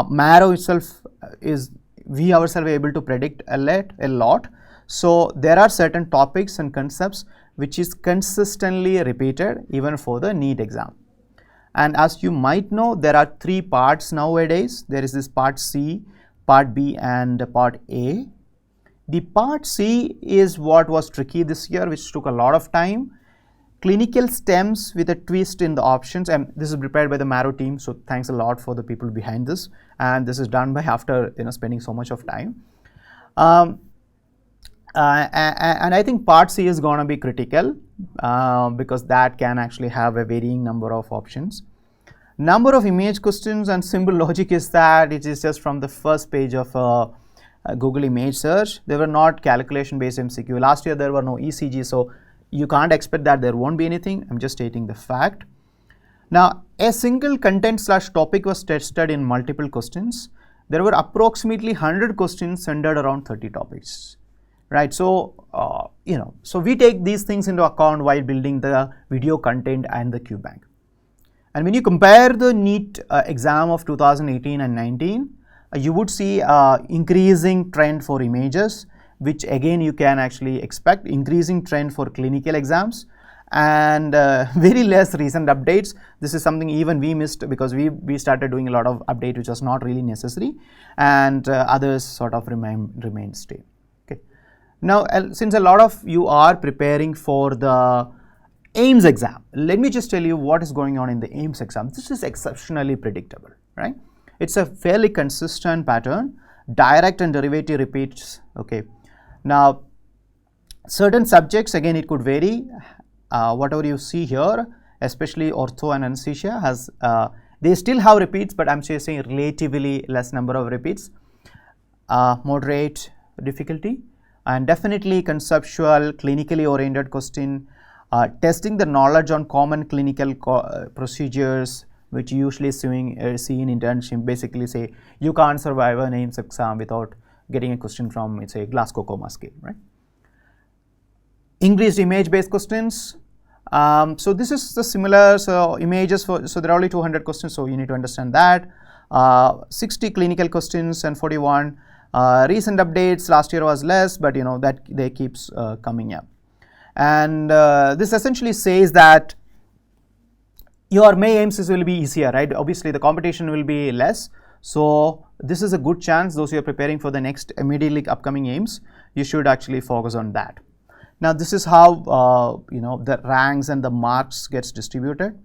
Marrow itself is, we ourselves are able to predict a lot. So there are certain topics and concepts which is consistently repeated even for the NEET exam. And as you might know, there are 3 parts nowadays. There is this part C, part B, and part A. The part C is what was tricky this year, which took a lot of time. Clinical stems with a twist in the options, and this is prepared by the Marrow team, so thanks a lot for the people behind this. And this is done by after spending so much of time. And I think part C is going to be critical because that can actually have a varying number of options. Number of image questions and symbol logic is that it is just from the first page of Google image search. They were not calculation based MCQ. Last year there were no ECG, so you can't expect that there won't be anything. I'm just stating the fact. Now, a single content/topic was tested in multiple questions. There were approximately 100 questions centered around 30 topics, right? So, so we take these things into account while building the video content and the QBank. And when you compare the NEET exam of 2018 and 19, you would see increasing trend for images, which again you can actually expect, increasing trend for clinical exams, and very less recent updates. This is something even we missed because we started doing a lot of update which was not really necessary, and others sort of remain stable. Okay. Now, since a lot of you are preparing for the AIIMS exam, let me just tell you what is going on in the AIIMS exam. This is exceptionally predictable, right? It's a fairly consistent pattern, direct and derivative repeats. Okay. Now, certain subjects, again, it could vary. Whatever you see here, especially ortho and anesthesia, has they still have repeats, but I'm saying relatively less number of repeats. Moderate difficulty, and definitely conceptual, clinically oriented question, testing the knowledge on common clinical procedures, which usually see in internship. Basically say you can't survive an AIIMS exam without getting a question from, say, Glasgow Coma Scale, right? Increased image-based questions. So this is the similar, so images for, so there are only 200 questions, so you need to understand that. 60 clinical questions and 41 recent updates. Last year was less, but you know that they keeps coming up. And this essentially says that your May AIIMS will be easier, right? Obviously the competition will be less, so this is a good chance. Those who are preparing for the next immediately upcoming AIIMS, you should actually focus on that. Now this is how you know the ranks and the marks gets distributed.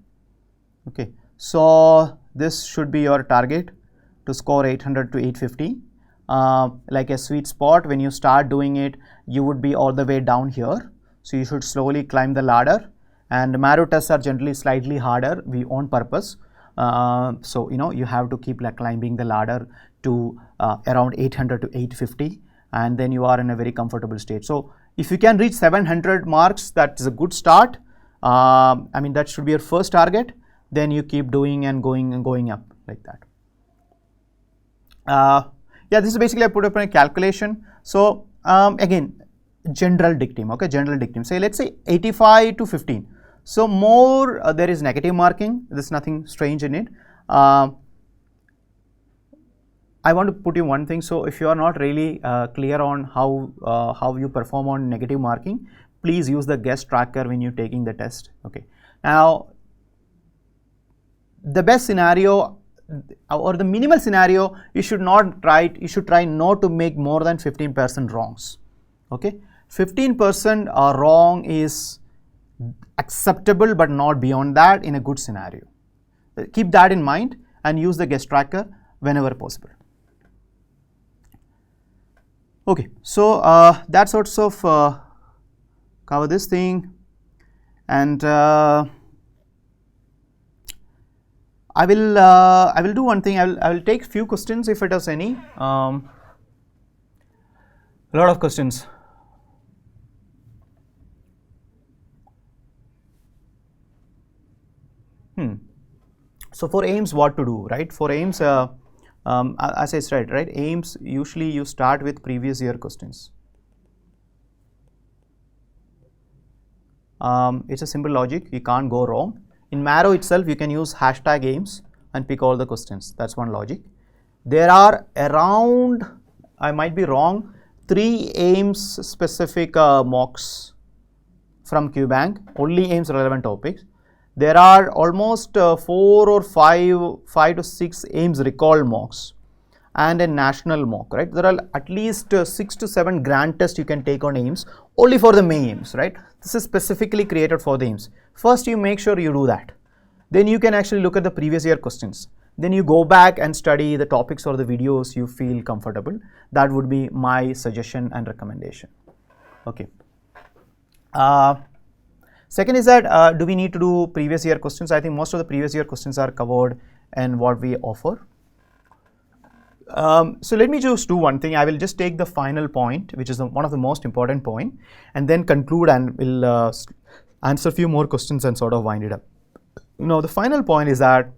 Okay, so this should be your target to score 800 to 850. Like a sweet spot, when you start doing it, you would be all the way down here. So you should slowly climb the ladder, and Marrow tests are generally slightly harder, we on purpose. So you know you have to keep like climbing the ladder to around 800 to 850, and then you are in a very comfortable state. So if you can reach 700 marks, that is a good start. I mean that should be your first target. Then you keep doing and going up like that. Yeah, this is basically I put up a calculation. So again, general dictum. Okay, general dictum. Say let's say 85 to 15. So more there is negative marking. There's nothing strange in it. I want to put you one thing. So if you are not really clear on how you perform on negative marking, please use the guest tracker when you're taking the test. Okay. Now, the best scenario or the minimal scenario, you should try not to make more than 15% wrongs. Okay. 15% wrong is acceptable, but not beyond that in a good scenario. Keep that in mind and use the guest tracker whenever possible. Okay, so that sorts of cover this thing, and I will do one thing. I will take few questions if it has any. A lot of questions. So for AIIMS, what to do, right? For AIIMS, as I said, right, AIIMS usually you start with previous year questions. It's a simple logic, you can't go wrong. In Marrow itself, you can use hashtag AIIMS and pick all the questions. That's one logic. There are around, I might be wrong, 3 AIIMS specific mocks from QBank, only AIIMS relevant topics. There are almost 4 or 5 to 6 AIIMS recall mocks and a national mock, right? There are at least 6 to 7 grand tests you can take on AIIMS only for the May AIIMS, right? This is specifically created for the AIIMS. First, you make sure you do that. Then you can actually look at the previous year questions. Then you go back and study the topics or the videos you feel comfortable. That would be my suggestion and recommendation. Okay. Second is that do we need to do previous year questions? I think most of the previous year questions are covered in what we offer. So let me just do one thing. I will just take the final point, which is one of the most important point, and then conclude and we'll answer a few more questions and sort of wind it up. Now the final point is that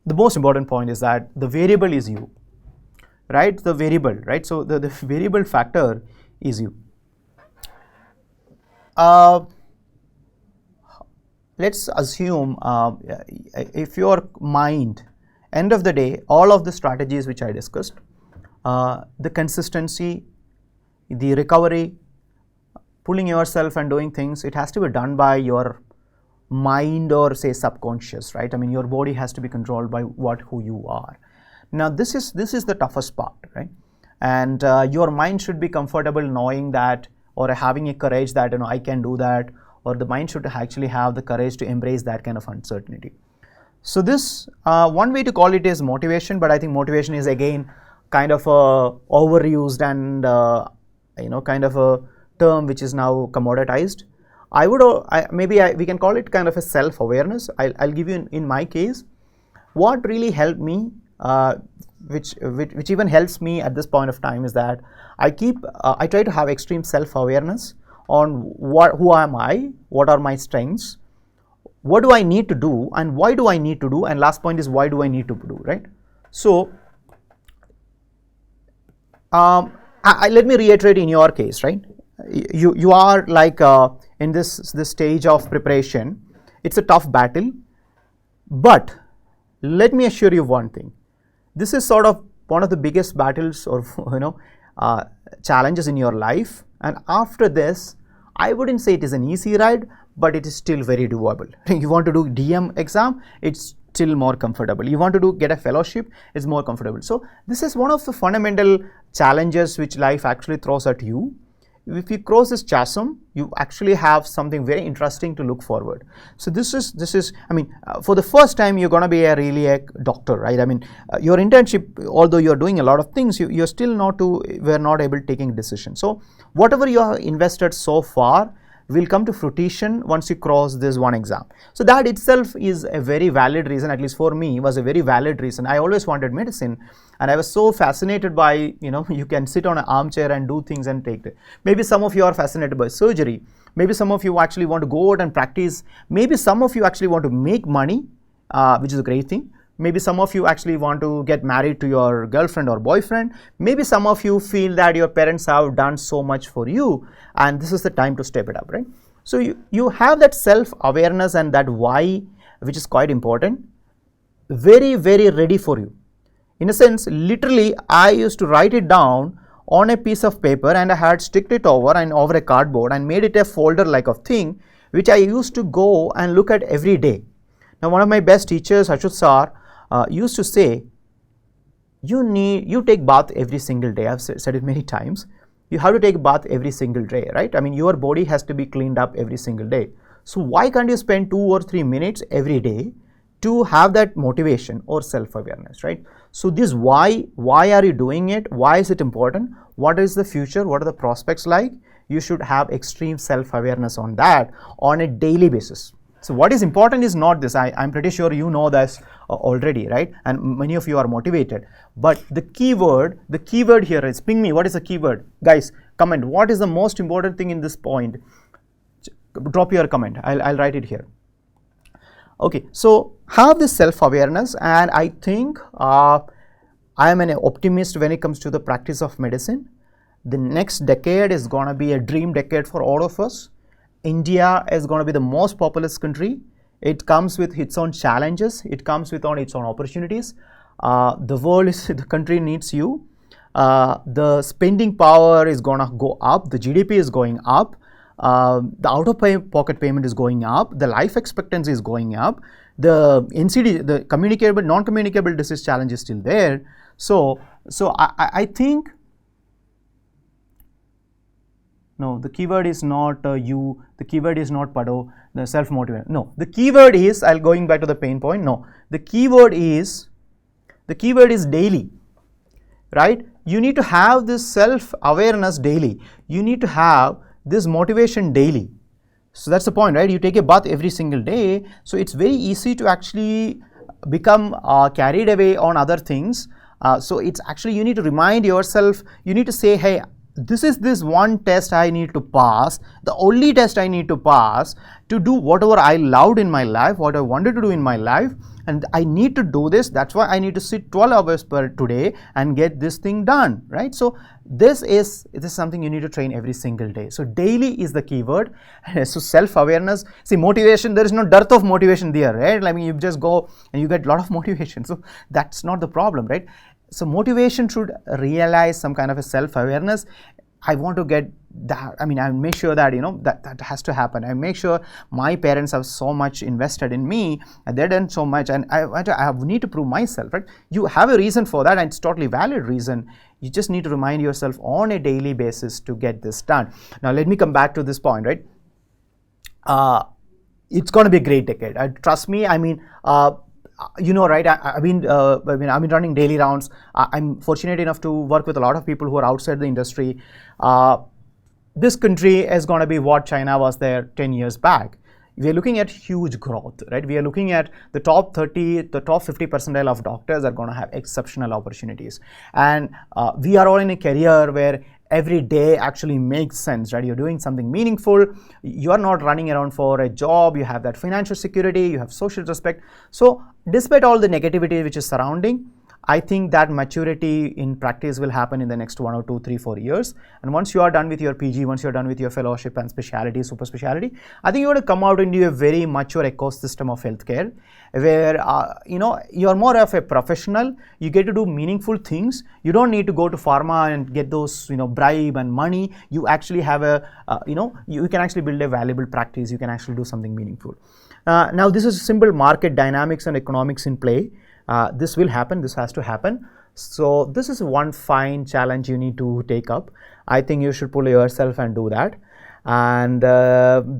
the most important point is that the variable is you, right? The variable, right? So the variable factor is you. let's assume if your mind, end of the day, all of the strategies which I discussed, the consistency, the recovery, pulling yourself and doing things, it has to be done by your mind or say subconscious, right? I mean, your body has to be controlled by who you are. Now this is the toughest part, right? And your mind should be comfortable knowing that, or having a courage that, you know, I can do that, or the mind should actually have the courage to embrace that kind of uncertainty. So this one way to call it is motivation, but I think motivation is again kind of overused and you know, kind of a term which is now commoditized. We can call it kind of a self-awareness. I'll give you in my case what really helped me, which even helps me at this point of time, is that I try to have extreme self-awareness on who am I, what are my strengths, what do I need to do, and why do I need to do, and last point is why do I need to do, right? So let me reiterate in your case, right? You are like in this stage of preparation. It's a tough battle, but let me assure you one thing. This is sort of one of the biggest battles or you know challenges in your life, and after this I wouldn't say it is an easy ride, but it is still very doable. You want to do DM exam, it's still more comfortable. You want to get a fellowship, it's more comfortable. So this is one of the fundamental challenges which life actually throws at you. If you cross this chasm, you actually have something very interesting to look forward. So this is I mean, for the first time you're going to be really a doctor, right? I mean, your internship, although you're doing a lot of things, you're still we're not able to taking decisions. So whatever you have invested so far will come to fruition once you cross this one exam. So that itself is a very valid reason, at least for me, was a very valid reason. I always wanted medicine, and I was so fascinated by, you know, you can sit on an armchair and do things and take it. Maybe some of you are fascinated by surgery. Maybe some of you actually want to go out and practice. Maybe some of you actually want to make money, which is a great thing. Maybe some of you actually want to get married to your girlfriend or boyfriend. Maybe some of you feel that your parents have done so much for you and this is the time to step it up, right? So you have that self-awareness and that why, which is quite important, very, very ready for you. In a sense, literally, I used to write it down on a piece of paper and I had sticked it over a cardboard and made it a folder like of thing, which I used to go and look at every day. Now, one of my best teachers, Ashut sir, used to say, you take bath every single day. I've said it many times. You have to take a bath every single day, right? I mean, your body has to be cleaned up every single day. So why can't you spend 2 or 3 minutes every day to have that motivation or self-awareness, right? So this why are you doing it? Why is it important? What is the future? What are the prospects like? You should have extreme self-awareness on that on a daily basis. So what is important is not this. I'm pretty sure you know this already, right? And many of you are motivated. But the keyword here is ping me. What is the keyword? Guys, comment. What is the most important thing in this point? Drop your comment. I'll write it here. Okay, so have this self-awareness, and I think I am an optimist when it comes to the practice of medicine. The next decade is going to be a dream decade for all of us. India is going to be the most populous country. It comes with its own challenges. It comes with its own opportunities. The country needs you. The spending power is going to go up. The GDP is going up. The out-of-pocket payment is going up. The life expectancy is going up. The NCD, the communicable, non-communicable disease challenge is still there. So I think. No, the keyword is not you, the keyword is not Pado, the self-motivation. No, the keyword is, going back to the pain point, no, the keyword is daily, right? You need to have this self-awareness daily. You need to have this motivation daily. So that's the point, right? You take a bath every single day. So it's very easy to actually become carried away on other things. So it's actually, you need to remind yourself, you need to say, hey, this is this one test I need to pass, the only test I need to pass to do whatever I loved in my life, what I wanted to do in my life, and I need to do this. That's why I need to sit 12 hours per today and get this thing done, right? So this is something you need to train every single day. So daily is the keyword. So self-awareness, see, motivation, there is no dearth of motivation there, right? I mean, you just go and you get a lot of motivation. So that's not the problem, right? So motivation should realize some kind of a self-awareness. I want to get that. I mean, I make sure that, you know, that has to happen. I make sure my parents have so much invested in me, and they've done so much, and I need to prove myself, right? You have a reason for that, and it's totally valid reason. You just need to remind yourself on a daily basis to get this done. Now, let me come back to this point, right? It's going to be a great decade. Trust me. I mean, you know, right? I've been running daily rounds. I'm fortunate enough to work with a lot of people who are outside the industry. This country is going to be what China was there 10 years back. We are looking at huge growth, right? We are looking at the top 30, the top 50 percentile of doctors are going to have exceptional opportunities. And we are all in a career where every day actually makes sense, right? You're doing something meaningful. You are not running around for a job. You have that financial security. You have social respect. So despite all the negativity which is surrounding, I think that maturity in practice will happen in the next 1 or 2, 3, 4 years. And once you are done with your PG, once you're done with your fellowship and specialty, super specialty, I think you're going to come out into a very mature ecosystem of healthcare where, you know, you're more of a professional. You get to do meaningful things. You don't need to go to pharma and get those, you know, bribe and money. You actually have a, you know, you can actually build a valuable practice. You can actually do something meaningful. Now, this is simple market dynamics and economics in play. This will happen. This has to happen. So this is one fine challenge you need to take up. I think you should pull yourself and do that. And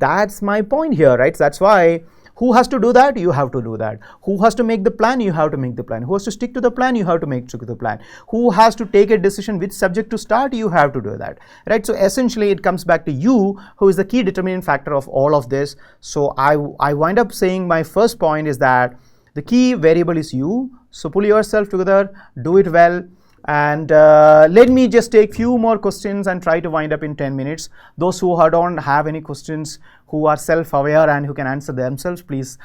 that's my point here, right? So that's why, who has to do that? You have to do that. Who has to make the plan? You have to make the plan. Who has to stick to the plan? You have to stick to the plan. Who has to take a decision which subject to start? You have to do that, right? So essentially it comes back to you, who is the key determining factor of all of this. So I wind up saying my first point is that the key variable is you. So pull yourself together, do it well. And let me just take few more questions and try to wind up in 10 minutes. Those who don't have any questions, who are self-aware and who can answer themselves, please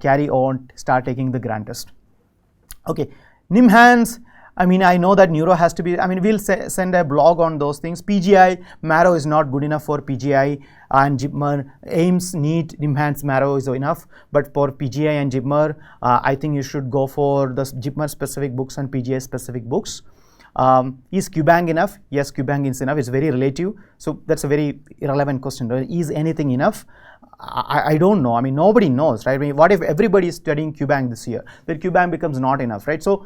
carry on, start taking the grand test. Okay, NEEMs. I mean, I know that neuro has to be, I mean, we'll send a blog on those things. PGI, Marrow is not good enough for PGI and JIPMER. AIIMS, NEET, NEEMs, Marrow is enough. But for PGI and JIPMER, I think you should go for the JIPMER specific books and PGI specific books. Is QBank enough? Yes, QBank is enough. It's very relative. So that's a very irrelevant question. Is anything enough? I don't know. I mean, nobody knows, right? I mean, what if everybody is studying QBank this year? Then QBank becomes not enough, right? So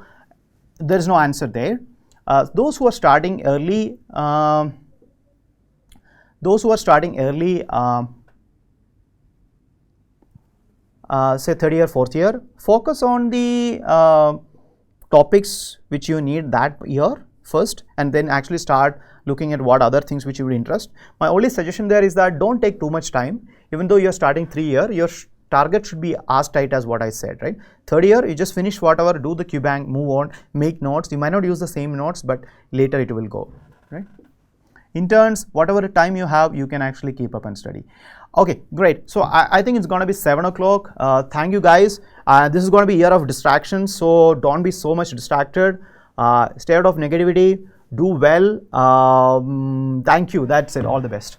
there is no answer there. Those who are starting early, say third year, fourth year, focus on the topics which you need that year first, and then actually start looking at what other things which you would interest. My only suggestion there is that don't take too much time. Even though you're starting 3 year, your target should be as tight as what I said, right? Third year, you just finish whatever, do the QBank, move on, make notes. You might not use the same notes, but later it will go, right? Interns, whatever time you have, you can actually keep up and study. Okay, great. So I think it's going to be 7 o'clock. Thank you guys. This is going to be a year of distractions, so don't be so much distracted. Stay out of negativity. Do well. Thank you. That's it. All the best.